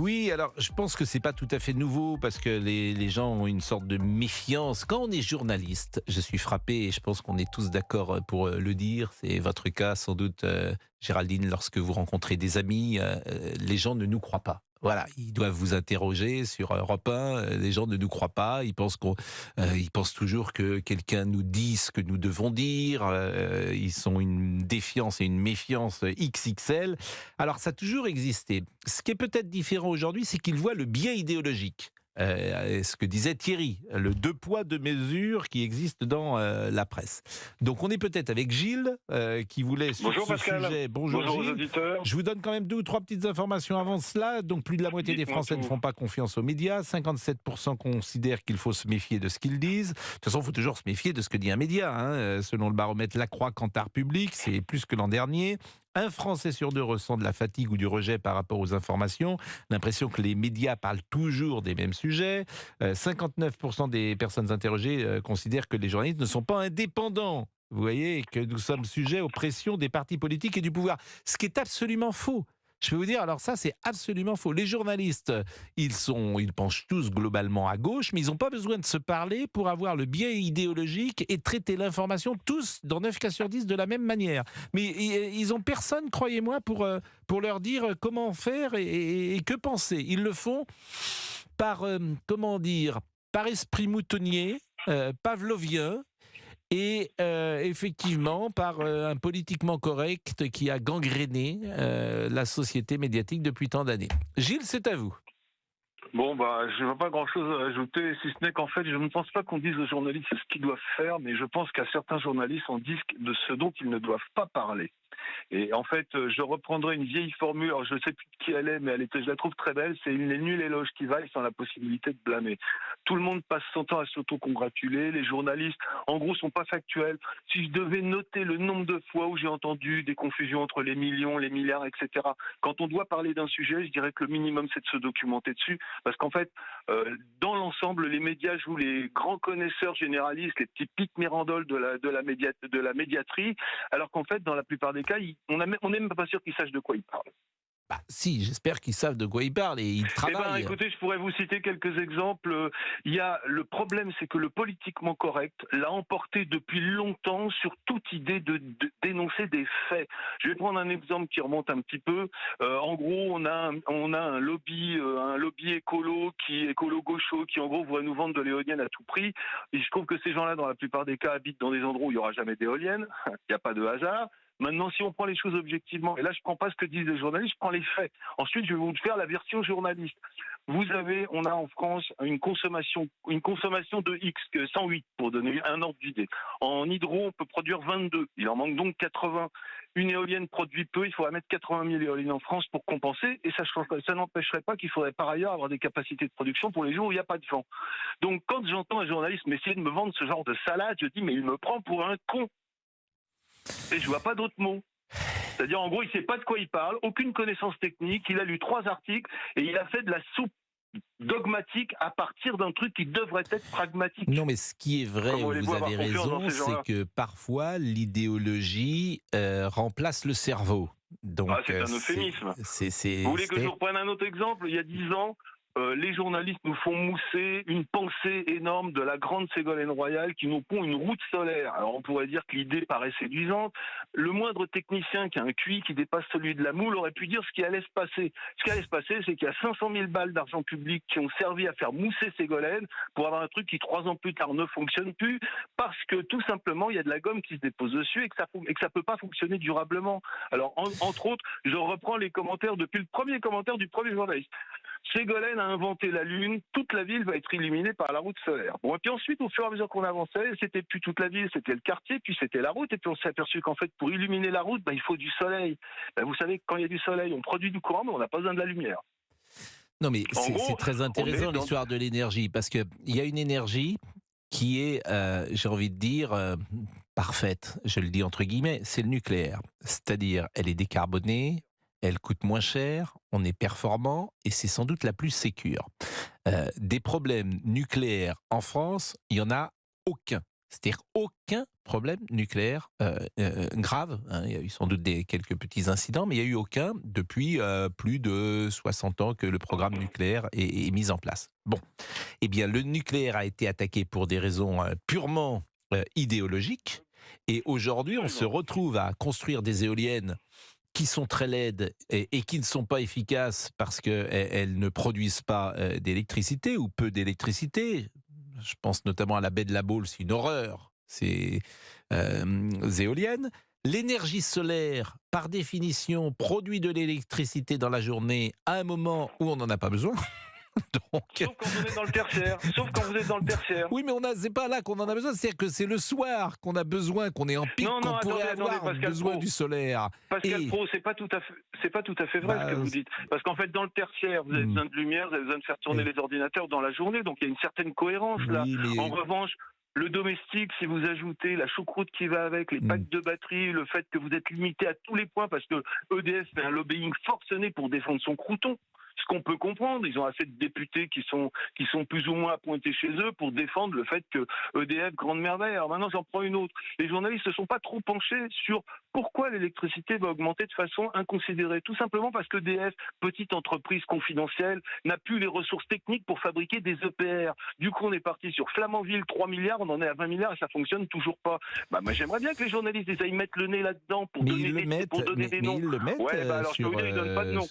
Oui, alors je pense que c'est pas tout à fait nouveau parce que les gens ont une sorte de méfiance. Quand on est journaliste, je suis frappé et je pense qu'on est tous d'accord pour le dire. C'est votre cas sans doute, Géraldine, lorsque vous rencontrez des amis, les gens ne nous croient pas. Voilà, ils doivent vous interroger sur Europe 1, les gens ne nous croient pas, ils pensent toujours que quelqu'un nous dit ce que nous devons dire, ils ont une défiance et une méfiance XXL. Alors, ça a toujours existé. Ce qui est peut-être différent aujourd'hui, c'est qu'ils voient le biais idéologique. Ce que disait Thierry, le deux poids, deux mesures qui existe dans la presse. Donc on est peut-être avec Gilles, qui voulait sur Bonjour ce Pascal, sujet. Bonjour bonjour aux Gilles. auditeurs. Je vous donne quand même deux ou trois petites informations avant cela. Donc plus de la moitié des Dites-moi Français ne tout. font pas confiance aux médias. 57% considèrent qu'il faut se méfier de ce qu'ils disent. De toute façon, il faut toujours se méfier de ce que dit un média, hein. Selon le baromètre Lacroix Cantar Public, c'est plus que l'an dernier. Un Français sur deux ressent de la fatigue ou du rejet par rapport aux informations. L'impression que les médias parlent toujours des mêmes sujets. 59% des personnes interrogées considèrent que les journalistes ne sont pas indépendants. Vous voyez, et que nous sommes sujets aux pressions des partis politiques et du pouvoir. Ce qui est absolument faux. Je vais vous dire, alors ça, c'est absolument faux. Les journalistes, ils penchent tous globalement à gauche, mais ils n'ont pas besoin de se parler pour avoir le biais idéologique et traiter l'information tous, dans 9 cas sur 10, de la même manière. Mais ils ont personne, croyez-moi, pour leur dire comment faire et que penser. Ils le font par, comment dire, par esprit moutonnier, pavlovien, et effectivement par un politiquement correct qui a gangréné la société médiatique depuis tant d'années. Gilles, c'est à vous. Bon, je n'ai pas grand-chose à ajouter, si ce n'est qu'en fait, je ne pense pas qu'on dise aux journalistes ce qu'ils doivent faire, mais je pense qu'à certains journalistes, on dit de ce dont ils ne doivent pas parler. Et en fait, je reprendrai une vieille formule, alors je ne sais plus de qui elle est, mais je la trouve très belle, c'est il n'est nul éloge qui vaille sans la possibilité de blâmer. Tout le monde passe son temps à s'auto-congratuler, les journalistes, en gros, sont pas factuels. Si je devais noter le nombre de fois où j'ai entendu des confusions entre les millions, les milliards, etc., quand on doit parler d'un sujet, je dirais que le minimum, c'est de se documenter dessus, parce qu'en fait, dans l'ensemble, les médias jouent les grands connaisseurs généralistes, les petits Pic Mirandoles de la médiaterie, alors qu'en fait, dans la plupart des cas, on n'est même pas sûr qu'ils sachent de quoi ils parlent. Bah, si, j'espère qu'ils savent de quoi ils parlent et ils Eh bien, travaillent. écoutez, je pourrais vous citer quelques exemples. Il y a le problème, c'est que le politiquement correct l'a emporté depuis longtemps sur toute idée de dénoncer des faits. Je vais prendre un exemple qui remonte un petit peu. En gros, on a un lobby écolo gaucho, qui en gros voudrait nous vendre de l'éolienne à tout prix. Et je trouve que ces gens-là, dans la plupart des cas, habitent dans des endroits où il n'y aura jamais d'éolienne. Il n'y a pas de hasard. Maintenant, si on prend les choses objectivement, et là je ne prends pas ce que disent les journalistes, je prends les faits. Ensuite, je vais vous faire la version journaliste. On a en France une consommation de X, 108 pour donner un ordre d'idée. En hydro, on peut produire 22. Il en manque donc 80. Une éolienne produit peu, il faudrait mettre 80 000 éoliennes en France pour compenser, et ça n'empêcherait pas qu'il faudrait par ailleurs avoir des capacités de production pour les jours où il n'y a pas de vent. Donc quand j'entends un journaliste m'essayer de me vendre ce genre de salade, je dis mais il me prend pour un con. Et je vois pas d'autres mots. C'est-à-dire, en gros, il sait pas de quoi il parle, aucune connaissance technique, il a lu 3 articles et il a fait de la soupe dogmatique à partir d'un truc qui devrait être pragmatique. Non, mais ce qui est vrai, Comment où voulez-vous vous avoir avez confiance dans raison, ces c'est gens-là? que parfois l'idéologie remplace le cerveau. Ah, Donc c'est un euphémisme. Vous voulez que je vous c'est reprenne un autre exemple? Il y a 10 ans, les journalistes nous font mousser une pensée énorme de la grande Ségolène Royal qui nous pond une route solaire. Alors on pourrait dire que l'idée paraît séduisante. Le moindre technicien qui a un QI qui dépasse celui de la moule aurait pu dire ce qui allait se passer. Ce qui allait se passer, c'est qu'il y a 500 000 balles d'argent public qui ont servi à faire mousser Ségolène pour avoir un truc qui 3 ans plus tard ne fonctionne plus parce que tout simplement il y a de la gomme qui se dépose dessus et que ça peut pas fonctionner durablement. Alors entre autres, je reprends les commentaires depuis le premier commentaire du premier journaliste. Ségolène a inventé la Lune, toute la ville va être illuminée par la route solaire. Bon, et puis ensuite, au fur et à mesure qu'on avançait, c'était plus toute la ville, c'était le quartier, puis c'était la route, et puis on s'est aperçu qu'en fait, pour illuminer la route, il faut du soleil. Vous savez que quand il y a du soleil, on produit du courant, mais on n'a pas besoin de la lumière. Non, mais En c'est gros, très on est intéressant dans... l'histoire de l'énergie, parce qu'il y a une énergie qui est, j'ai envie de dire, parfaite, je le dis entre guillemets, c'est le nucléaire. C'est-à-dire, elle est décarbonée, elle coûte moins cher, on est performant, et c'est sans doute la plus sécure. Des problèmes nucléaires en France, il y en a aucun. C'est-à-dire aucun problème nucléaire grave. Hein. Il y a eu sans doute quelques petits incidents, mais il n'y a eu aucun depuis plus de 60 ans que le programme nucléaire est mis en place. Bon, eh bien, le nucléaire a été attaqué pour des raisons purement idéologiques. Et aujourd'hui, on se retrouve à construire des éoliennes qui sont très laides et qui ne sont pas efficaces parce qu'elles ne produisent pas d'électricité ou peu d'électricité. Je pense notamment à la baie de la Baule, c'est une horreur, ces éoliennes. L'énergie solaire, par définition, produit de l'électricité dans la journée à un moment où on n'en a pas besoin. Donc... Sauf quand on est dans le tertiaire. Sauf quand vous êtes dans le tertiaire. Oui, mais c'est pas là qu'on en a besoin. C'est-à-dire que c'est le soir qu'on a besoin, qu'on est en pic, qu'on pourrait avoir besoin du solaire. Pascal Pro, c'est pas tout à fait vrai ce que vous dites. Parce qu'en fait, dans le tertiaire, vous avez besoin de lumière, vous avez besoin de faire tourner les ordinateurs dans la journée. Donc il y a une certaine cohérence là. Mais... En revanche, le domestique, si vous ajoutez la choucroute qui va avec, les packs de batterie, le fait que vous êtes limité à tous les points parce que EDF fait un lobbying forcené pour défendre son crouton. Ce qu'on peut comprendre, ils ont assez de députés qui sont plus ou moins appointés chez eux pour défendre le fait que EDF, grande merveille. Alors maintenant, j'en prends une autre. Les journalistes ne se sont pas trop penchés sur pourquoi l'électricité va augmenter de façon inconsidérée. Tout simplement parce que EDF, petite entreprise confidentielle, n'a plus les ressources techniques pour fabriquer des EPR. Du coup, on est parti sur Flamanville, 3 milliards, on en est à 20 milliards et ça fonctionne toujours pas. Moi, j'aimerais bien que les journalistes aillent mettre le nez là-dedans pour donner des noms. Ils le mettent alors sur... ils donnent pas de nom.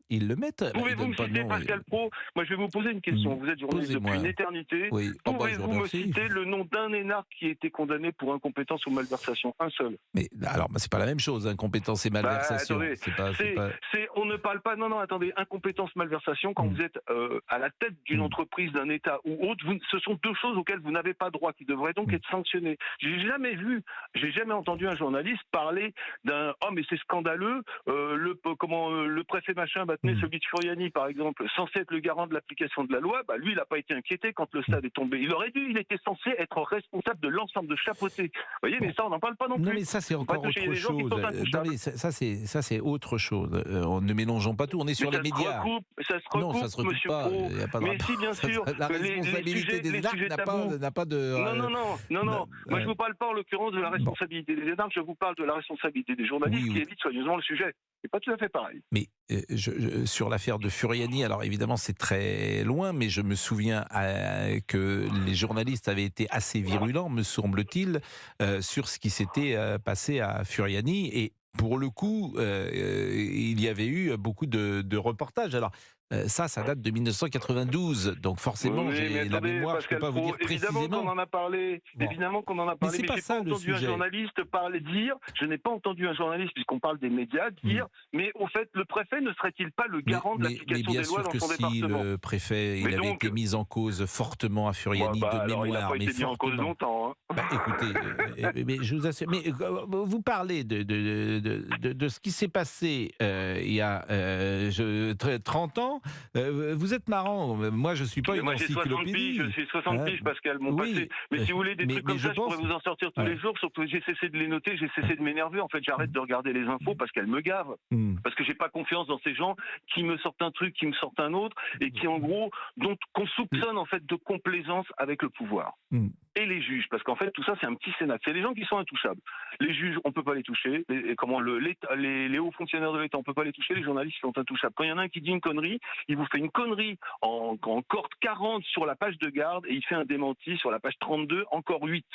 Ils le mettent. Pouvez-vous me citer Pascal Pro? Moi, je vais vous poser une question. Vous êtes journaliste depuis une éternité. Oui. Pouvez-vous me citer le nom d'un énarque qui a été condamné pour incompétence ou malversation? Un seul. Mais alors, c'est pas la même chose, incompétence et malversation. On ne parle pas. Non, attendez. Incompétence, malversation. Quand vous êtes à la tête d'une entreprise, d'un État ou autre, ce sont deux choses auxquelles vous n'avez pas droit, qui devraient donc être sanctionnées. J'ai jamais entendu un journaliste parler d'un. Oh, mais c'est scandaleux. Le préfet machin celui de Furiani, par exemple, censé être le garant de l'application de la loi, lui, il n'a pas été inquiété quand le stade est tombé. Il était censé être responsable de l'ensemble, de chapeauter. Vous voyez, mais ça, on n'en parle pas non plus. Non, mais ça, c'est encore autre chose. Non, mais ça, c'est autre chose. Ne mélangeons pas tout. On est sur les médias. Ça se recoupe, non, ça se recoupe monsieur pas. Pro. Y a pas de mais si, bien sûr. La responsabilité des énarques n'a pas de... Non. Moi, je ne vous parle pas, en l'occurrence, de la responsabilité des énarques. Je vous parle de la responsabilité des journalistes qui évitent soigneusement le sujet. C'est pas tout à fait pareil. Mais sur l'affaire de Furiani, alors évidemment c'est très loin, mais je me souviens que les journalistes avaient été assez virulents, me semble-t-il, sur ce qui s'était passé à Furiani. Et pour le coup, il y avait eu beaucoup de reportages. Alors, ça date de 1992, donc forcément j'ai la mémoire, je ne peux pas vous dire précisément. Évidemment qu'on en a parlé, mais je n'ai pas entendu un journaliste dire, puisqu'on parle des médias, dire, mais au fait, le préfet ne serait-il pas le garant de l'application des lois dans son département? Mais bien sûr que si, le préfet, il avait été mis en cause fortement à Furiani de mémoire. Il n'a pas été mis en cause longtemps. Écoutez, mais je vous assure, mais vous parlez de ce qui s'est passé il y a 30 ans. Vous êtes marrant. Moi, je suis pas une encyclopédie. Je suis 60 piges, Pascal, mon passé. Mais si vous voulez des trucs comme ça, je pourrais vous en sortir tous les jours, sauf que j'ai cessé de les noter, j'ai cessé de m'énerver. En fait, j'arrête de regarder les infos parce qu'elles me gavent. Parce que j'ai pas confiance dans ces gens qui me sortent un truc, qui me sortent un autre, et qui, en gros, qu'on soupçonne, en fait, de complaisance avec le pouvoir. Et les juges, parce qu'en fait, tout ça, c'est un petit sénat. C'est les gens qui sont intouchables. Les juges, on peut pas les toucher. Les hauts fonctionnaires de l'État, on peut pas les toucher. Les journalistes sont intouchables. Quand il y en a un qui dit une connerie, il vous fait une connerie en corde 40 sur la page de garde et il fait un démenti sur la page 32, encore 8.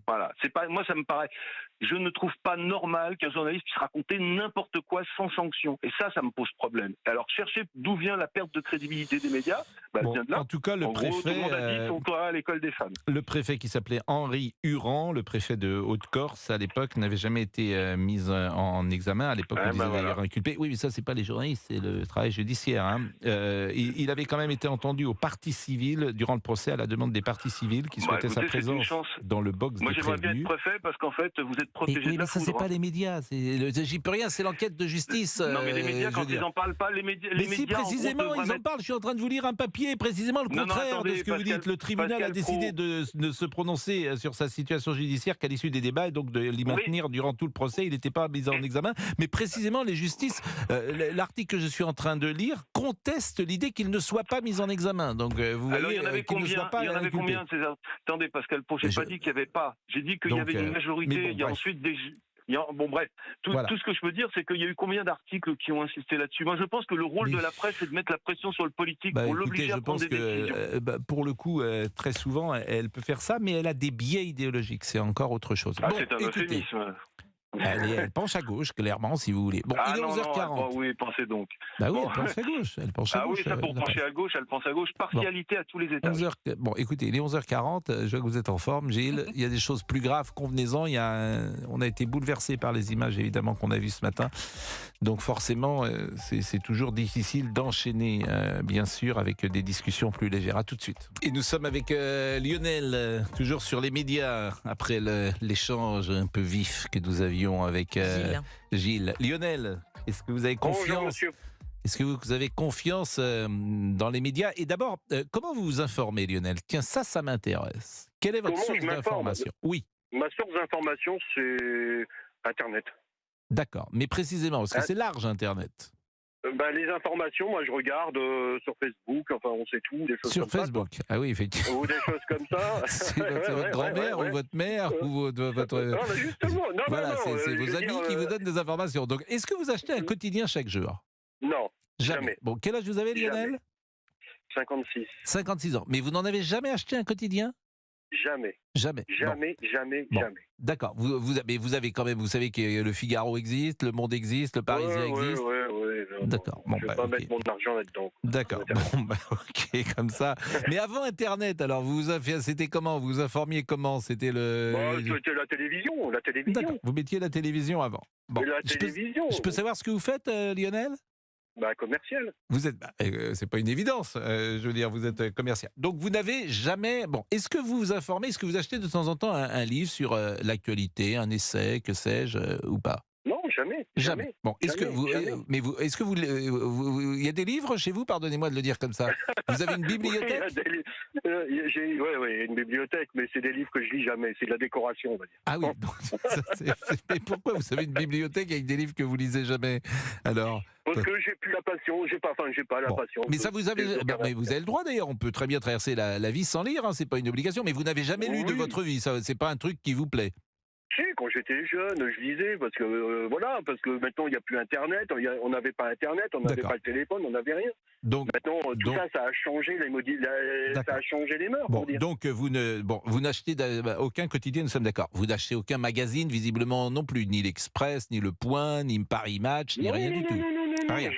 Voilà, moi ça me paraît, je ne trouve pas normal qu'un journaliste puisse raconter n'importe quoi sans sanction. Et ça me pose problème. Alors cherchez d'où vient la perte de crédibilité des médias. Elle vient de là. En tout cas, le préfet, gros, tout le monde a dit sont à l'école des femmes. Le préfet qui s'appelait Henri Huran, le préfet de Haute-Corse à l'époque, n'avait jamais été mis en examen. À l'époque, on disait d'ailleurs inculpé. Oui, mais ça c'est pas les journalistes, c'est le travail judiciaire. Il avait quand même été entendu aux parties civiles durant le procès à la demande des parties civiles qui souhaitaient sa présence dans le box. Moi, j'aimerais bien être préfet parce qu'en fait, vous êtes protégé de la ça, c'est pas les médias. J'y peux rien, c'est l'enquête de justice. Non, mais les médias, quand ils en parlent pas, les médias. Mais si, précisément, ils en parlent. Je suis en train de vous lire un papier pied précisément le Non, non, contraire attendez, de ce que vous Pascal- dites. Le tribunal a Pascal décidé de se prononcer sur sa situation judiciaire qu'à l'issue des débats et donc de l'y maintenir durant tout le procès. Il n'était pas mis en examen. Mais précisément, les justices, l'article que je suis en train de lire conteste l'idée qu'il ne soit pas mis en examen. Donc vous Alors, voyez il y en avait qu'il ne soit combien pas Il y en avait inculpé. combien de ces... Attendez, Pascal Pro, j'ai Mais pas je- dit qu'il y avait pas. J'ai dit qu'il y Donc, avait une majorité. mais bon, Il y a bref. ensuite des... Bon, bref, Voilà. tout ce que je peux dire, c'est qu'il y a eu combien d'articles qui ont insisté là-dessus. Moi, je pense que le rôle Mais- de la presse, c'est de mettre la pression sur le politique Bah, pour écoutez, l'obliger je à prendre pense des décisions. que pour le coup, très souvent, elle peut faire ça, mais elle a des biais idéologiques. C'est encore autre chose. Ah, Bon, c'est un écoutez, euphémisme. elle penche à gauche, clairement, si vous voulez. Bon, Ah il est non, non, 11h40. oui, pensez donc. Bah oui, Bon. elle penche à gauche. Elle penche à Ah oui, gauche. ça pour la pencher presse. à gauche, elle pense à gauche. Partialité à tous les étages. 11h... Bon, écoutez, il est 11h40. Je vois que vous êtes en forme, Gilles. Il y a des choses plus graves. Convenez-en. On a été bouleversé par les images, évidemment, qu'on a vues ce matin. Donc, forcément, c'est toujours difficile d'enchaîner, bien sûr, avec des discussions plus légères. À tout de suite. Et nous sommes avec Lionel, toujours sur les médias, après l'échange un peu vif que nous avions avec Gilles. Lionel, est-ce que vous avez Bonjour, confiance monsieur. Est-ce que vous avez confiance dans les médias? Et d'abord, comment vous vous informez, Lionel? Tiens, ça m'intéresse. Quelle est votre Comment source je m'informe? d'information? Oui, Ma source d'information, c'est Internet. d'accord. Mais précisément, parce que Ah. c'est large, Internet. Les informations, moi, je regarde sur Facebook, enfin, on sait tout, des choses Sur comme ça, Facebook. Ah oui, effectivement. quoi. Ou des choses comme ça. C'est Ouais, votre ouais, grand-mère ouais, ouais. ou votre mère ou votre... Non, mais justement, non, Voilà, non, c'est je vos veux amis dire, qui vous donnent des informations. Donc, est-ce que vous achetez un quotidien chaque jour? Non, jamais. Bon, quel âge vous avez, Lionel? 56. 56 ans. Mais vous n'en avez jamais acheté un quotidien? Jamais. Jamais. Bon. Jamais, jamais, Bon. jamais. D'accord. Mais vous avez quand même, vous savez que le Figaro existe, le Monde existe, le Parisien existe. Ouais. D'accord. Bon, Je vais bah, pas ok. mettre mon argent là-dedans. D'accord. Bon, bah, ok, comme ça. Mais avant Internet, alors c'était comment? Vous vous informiez comment? C'était C'était la télévision, D'accord. Vous mettiez la télévision avant. Bon. La Je peux, télévision. je peux savoir ce que vous faites, Lionel? Commercial. Vous êtes, c'est pas une évidence. Je veux dire, vous êtes commercial. Donc vous n'avez jamais. Bon, est-ce que vous vous informez? Est-ce que vous achetez de temps en temps un livre sur l'actualité, un essai, que sais-je, ou pas? Non, jamais. Jamais. Bon, est-ce que Jamais, vous, jamais. mais vous, est-ce que il y a des livres chez vous? Pardonnez-moi de le dire comme ça. Vous avez une bibliothèque? J'ai une bibliothèque, mais c'est des livres que je lis jamais. C'est de la décoration, on va dire. Ah oui. Donc, mais pourquoi vous avez une bibliothèque avec des livres que vous lisez jamais? Alors. Parce que j'ai plus la passion. J'ai pas la Bon. passion. Mais ça, vous avez, mais vous avez le droit d'ailleurs. On peut très bien traverser la vie sans lire. Hein, c'est pas une obligation. Mais vous n'avez jamais lu de Oui. votre vie. Ça, c'est pas un truc qui vous plaît. Si, quand j'étais jeune, je lisais parce que parce que maintenant il n'y a plus Internet. On n'avait pas Internet, on n'avait D'accord. pas le téléphone, on n'avait rien. Donc, Maintenant tout ça, ça a changé ça a changé les mœurs. bon, pour dire. donc vous n'achetez aucun quotidien. Nous sommes d'accord. Vous n'achetez aucun magazine, visiblement non plus, ni l'Express, ni Le Point, ni Paris Match, ni rien du tout. Non, Rien.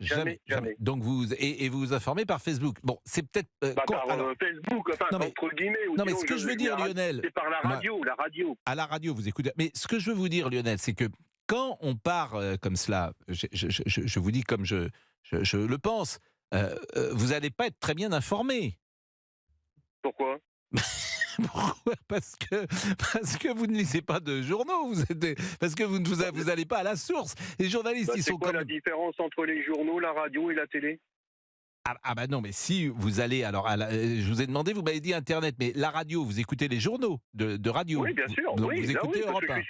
jamais. Donc vous vous informez par Facebook. Bon, c'est peut-être Par alors, Facebook, enfin, Non, mais- entre guillemets. Ou non, mais sinon, ce que je veux dire, Lionel, c'est par la radio, à la radio, vous écoutez. Mais ce que je veux vous dire, Lionel, c'est que quand on part comme cela, je vous dis comme je le pense, vous n'allez pas être très bien informé. Pourquoi? Pourquoi? Parce que vous ne lisez pas de journaux, parce que vous n'allez pas à la source. Les journalistes, ils C'est sont quoi comme... la différence entre les journaux, la radio et la télé? Ah bah non, mais si vous allez... Alors, je vous ai demandé, vous m'avez dit Internet, mais la radio, vous écoutez les journaux de radio. Oui, bien sûr. Donc Oui, vous là, écoutez oui, Europe 1.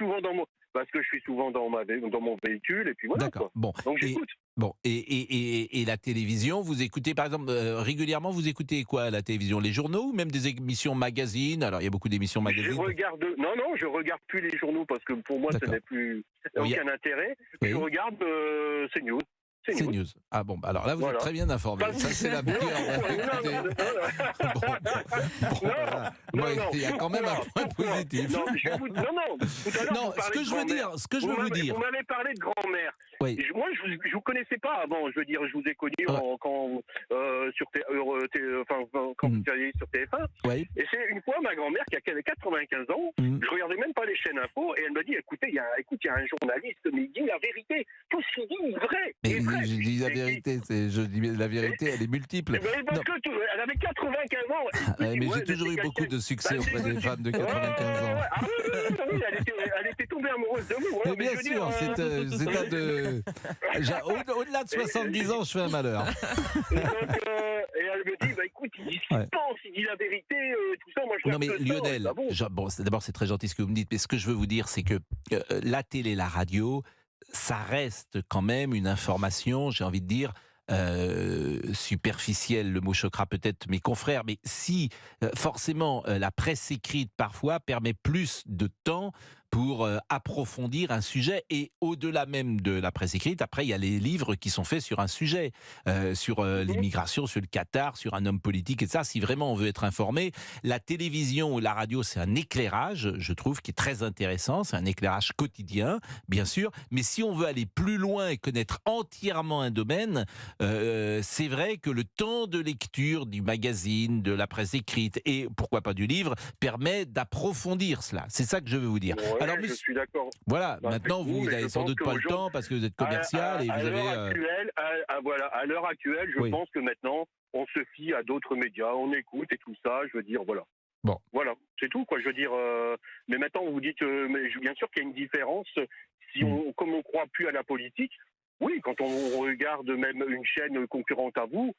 parce que je suis souvent dans mon véhicule et puis voilà. D'accord, Quoi. bon. Donc j'écoute. Bon, et la télévision, vous écoutez, par exemple, régulièrement, vous écoutez quoi à la télévision? Les journaux ou même des émissions magazines? Alors, il y a beaucoup d'émissions magazines. Je regarde plus les journaux parce que pour moi, ça D'accord. n'a plus Oui, aucun intérêt. oui. Je regarde CNews. C'est news. Ah bon, bah alors là, vous Voilà. êtes très bien informé. Ça, c'est la meilleure. Il y a quand même un point positif. Non, tout à l'heure, Non, vous parlez de grand-mère. ce que je veux vous dire. Vous m'avez parlé de grand-mère. Oui. Moi, je vous connaissais pas avant. Je veux dire, je vous ai connu quand vous alliez sur TF1. Oui. Et c'est une fois ma grand-mère qui avait 95 ans. Je regardais même pas les chaînes info et elle m'a dit écoutez, il y a un journaliste, mais il dit la vérité. Tout ce qu'il dit est vrai. Mais je dis la vérité, la vérité, elle est multiple. Mais parce que elle avait 95 ans. Mais j'ai toujours eu beaucoup de succès auprès des femmes de 95 ans. Ah oui, elle était tombée amoureuse de vous. Mais bien sûr, au-delà de 70 ans, je fais un malheur. Donc, et elle me dit, écoute, il dit ce qu'il Ouais. pense, il dit la vérité, tout ça, moi je Non mais regarde que ça. Lionel, Ah bon bon, d'abord c'est très gentil ce que vous me dites, mais ce que je veux vous dire, c'est que la télé, la radio, ça reste quand même une information, j'ai envie de dire, superficielle. Le mot choquera peut-être mes confrères, mais si forcément la presse écrite parfois permet plus de temps pour approfondir un sujet, et au-delà même de la presse écrite, après il y a les livres qui sont faits sur un sujet, sur l'immigration, sur le Qatar, sur un homme politique et ça. Si vraiment on veut être informé, la télévision ou la radio, c'est un éclairage, je trouve, qui est très intéressant, c'est un éclairage quotidien, bien sûr, mais si on veut aller plus loin et connaître entièrement un domaine, c'est vrai que le temps de lecture du magazine, de la presse écrite et pourquoi pas du livre permet d'approfondir cela. C'est ça que je veux vous dire. Ouais, Alors, je suis d'accord. voilà, Bah, maintenant avec vous, vous mais n'avez je sans pense doute pas le qu'aujourd'hui, temps parce que vous êtes commercial et vous avez. Voilà, à l'heure actuelle, je Oui. pense que maintenant, on se fie à d'autres médias, on écoute et tout ça. Je veux dire, voilà. Bon. Voilà, c'est tout, quoi. Je veux dire, mais maintenant, vous dites, mais bien sûr qu'il y a une différence. Si comme on croit plus à la politique, oui, quand on regarde même une chaîne concurrente à vous,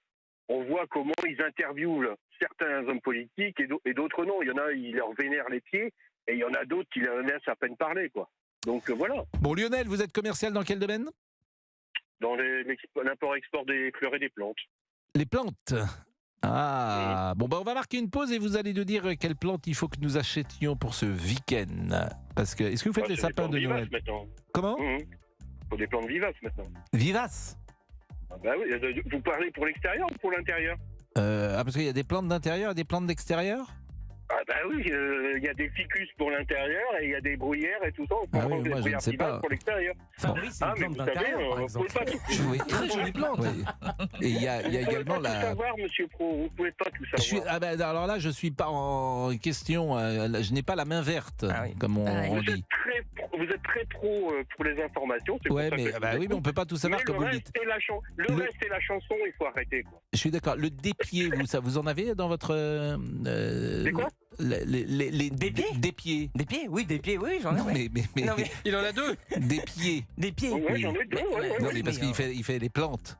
on voit comment ils interviewent certains hommes politiques et d'autres non. Il y en a, ils leur vénèrent les pieds, et il y en a d'autres qui leur laissent à peine parler, quoi. Donc voilà. Bon, Lionel, vous êtes commercial dans quel domaine? Dans l'import-export des fleurs et des plantes. Les plantes. Ah, bon, on va marquer une pause et vous allez nous dire quelles plantes il faut que nous achetions pour ce week-end. Parce que, est-ce que vous faites les sapins de Noël? Maintenant. Comment? Il faut des plantes vivaces maintenant. Vivaces. Ah bah oui, vous parlez pour l'extérieur ou pour l'intérieur? Parce qu'il y a des plantes d'intérieur et des plantes d'extérieur? Ah bah oui, il y a des ficus pour l'intérieur et il y a des bruyères et tout ça. On peut Ah oui, prendre des moi, je ne bruyères sais vivaces pas. pour l'extérieur. Fabrice, c'est une Ah mais plante vous savez, d'intérieur, par vous exemple. pouvez pas tout. Oui. Très jolie plante. Oui. Et il y a Vous pouvez également pas tout la. savoir, Monsieur Pro. Vous pouvez pas tout savoir. Alors là, je suis pas en question. Je n'ai pas la main verte, Ah oui. comme on dit. Vous êtes très pro pour les informations. C'est Ouais, pour ça mais que je vous oui, mais on peut pas tout savoir mais comme vous le dites. reste et la chanson, il faut arrêter, quoi. Je suis d'accord. Le dépied, vous en avez dans votre. C'est quoi? Les Des pieds des pieds. Des pieds, oui, j'en ai. Non, ouais. mais Non, mais Il en a deux. des pieds. des pieds. Ouais, Oui. j'en ai deux. Ouais. Non, mais parce qu'il fait les plantes.